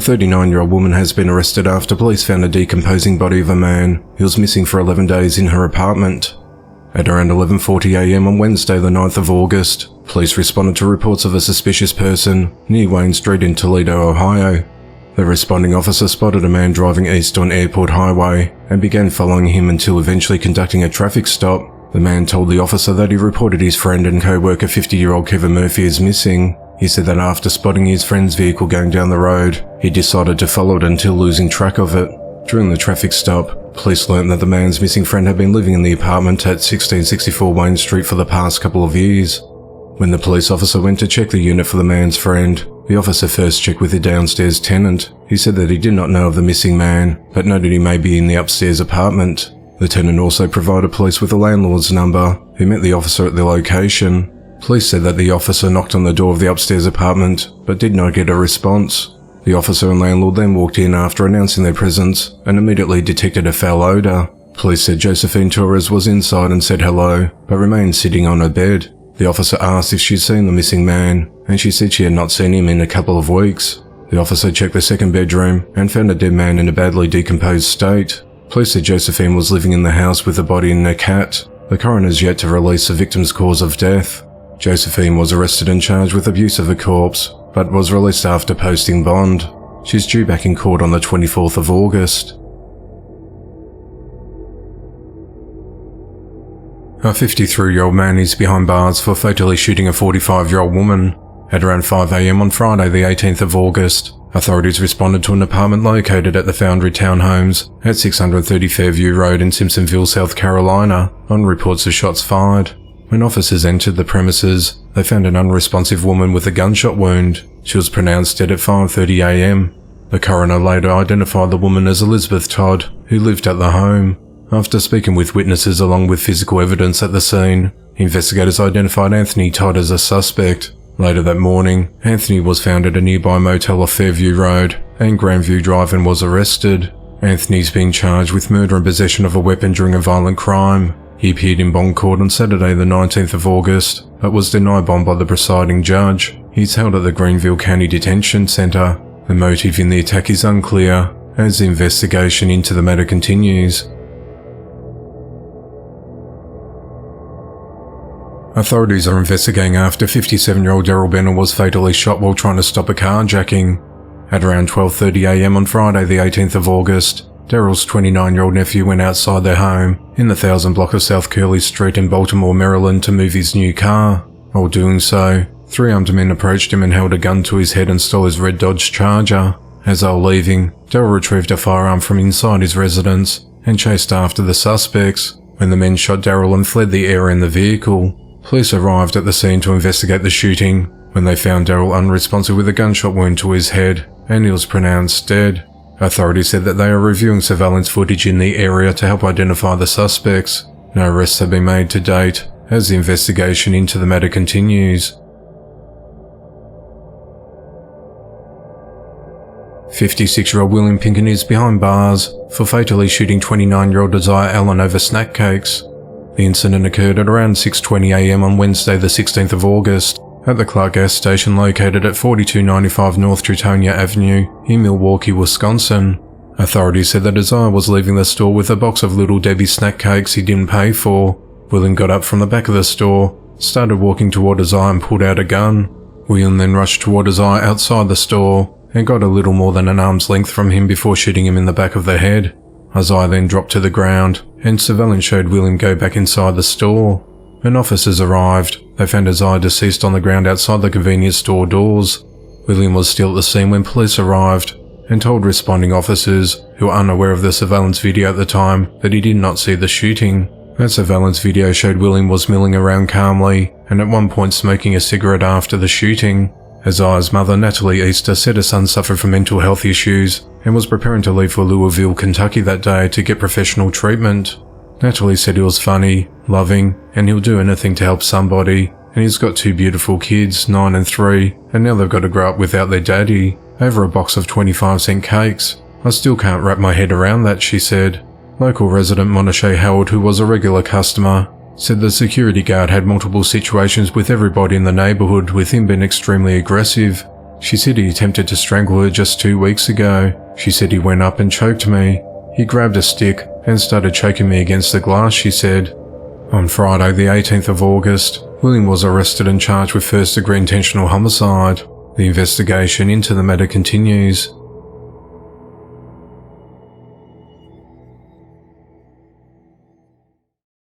39-year-old woman has been arrested after police found a decomposing body of a man who was missing for 11 days in her apartment. At around 11:40 a.m. on Wednesday the 9th of August, police responded to reports of a suspicious person near Wayne Street in Toledo, Ohio. The responding officer spotted a man driving east on Airport Highway and began following him until eventually conducting a traffic stop. The man told the officer that he reported his friend and co-worker 50-year-old Kevin Murphy as missing. He said that after spotting his friend's vehicle going down the road, he decided to follow it until losing track of it. During the traffic stop, police learned that the man's missing friend had been living in the apartment at 1664 Wayne Street for the past couple of years. When the police officer went to check the unit for the man's friend, the officer first checked with the downstairs tenant. He said that he did not know of the missing man, but noted he may be in the upstairs apartment. The tenant also provided police with the landlord's number, who met the officer at the location. Police said that the officer knocked on the door of the upstairs apartment, but did not get a response. The officer and landlord then walked in after announcing their presence, and immediately detected a foul odour. Police said Josephine Torres was inside and said hello, but remained sitting on her bed. The officer asked if she'd seen the missing man, and she said she had not seen him in a couple of weeks. The officer checked the second bedroom and found a dead man in a badly decomposed state. Police said Josephine was living in the house with a body and a cat. The coroner's yet to release the victim's cause of death. Josephine was arrested and charged with abuse of a corpse, but was released after posting bond. She's due back in court on the 24th of August. A 53-year-old man is behind bars for fatally shooting a 45-year-old woman. At around 5 a.m. on Friday the 18th of August, authorities responded to an apartment located at the Foundry Townhomes at 630 Fairview Road in Simpsonville, South Carolina, on reports of shots fired. When officers entered the premises, they found an unresponsive woman with a gunshot wound. She was pronounced dead at 5:30 a.m. The coroner later identified the woman as Elizabeth Todd, who lived at the home. After speaking with witnesses along with physical evidence at the scene, investigators identified Anthony Todd as a suspect. Later that morning, Anthony was found at a nearby motel off Fairview Road and Grandview Drive and was arrested. Anthony's being charged with murder and possession of a weapon during a violent crime. He appeared in bond court on Saturday the 19th of August, but was denied bond by the presiding judge. He's held at the Greenville County Detention Center. The motive in the attack is unclear, as the investigation into the matter continues. Authorities are investigating after 57-year-old Daryl Benner was fatally shot while trying to stop a carjacking. At around 12:30 a.m. on Friday the 18th of August, Daryl's 29-year-old nephew went outside their home in the 1000 block of South Curley Street in Baltimore, Maryland to move his new car. While doing so, 3 armed men approached him and held a gun to his head and stole his red Dodge Charger. As they were leaving, Daryl retrieved a firearm from inside his residence and chased after the suspects, when the men shot Daryl and fled the area in the vehicle. Police arrived at the scene to investigate the shooting, when they found Daryl unresponsive with a gunshot wound to his head, and he was pronounced dead. Authorities said that they are reviewing surveillance footage in the area to help identify the suspects. No arrests have been made to date, as the investigation into the matter continues. 56-year-old William Pinkin is behind bars for fatally shooting 29-year-old Desire Allen over snack cakes. The incident occurred at around 6:20 a.m. on Wednesday the 16th of August at the Clark gas station located at 4295 North Tretonia Avenue in Milwaukee, Wisconsin. Authorities said that Desire was leaving the store with a box of Little Debbie snack cakes he didn't pay for. William got up from the back of the store, started walking toward Desire and pulled out a gun. William then rushed toward Desire outside the store and got a little more than an arm's length from him before shooting him in the back of the head. Isaiah then dropped to the ground, and surveillance showed William go back inside the store. When officers arrived, they found Isaiah deceased on the ground outside the convenience store doors. William was still at the scene when police arrived, and told responding officers, who were unaware of the surveillance video at the time, that he did not see the shooting. That surveillance video showed William was milling around calmly, and at one point smoking a cigarette after the shooting. Isaiah's mother, Natalie Easter, said her son suffered from mental health issues and was preparing to leave for Louisville, Kentucky that day to get professional treatment. Natalie said he was funny, loving, and he'll do anything to help somebody, and he's got 2 beautiful kids, 9 and 3, and now they've got to grow up without their daddy, over a box of 25-cent cakes. I still can't wrap my head around that, she said. Local resident Monashay Howard, who was a regular customer, said the security guard had multiple situations with everybody in the neighborhood, with him being extremely aggressive. She said he attempted to strangle her just 2 weeks ago. She said he went up and choked me. He grabbed a stick and started choking me against the glass, she said. On Friday, the 18th of August, William was arrested and charged with first-degree intentional homicide. The investigation into the matter continues.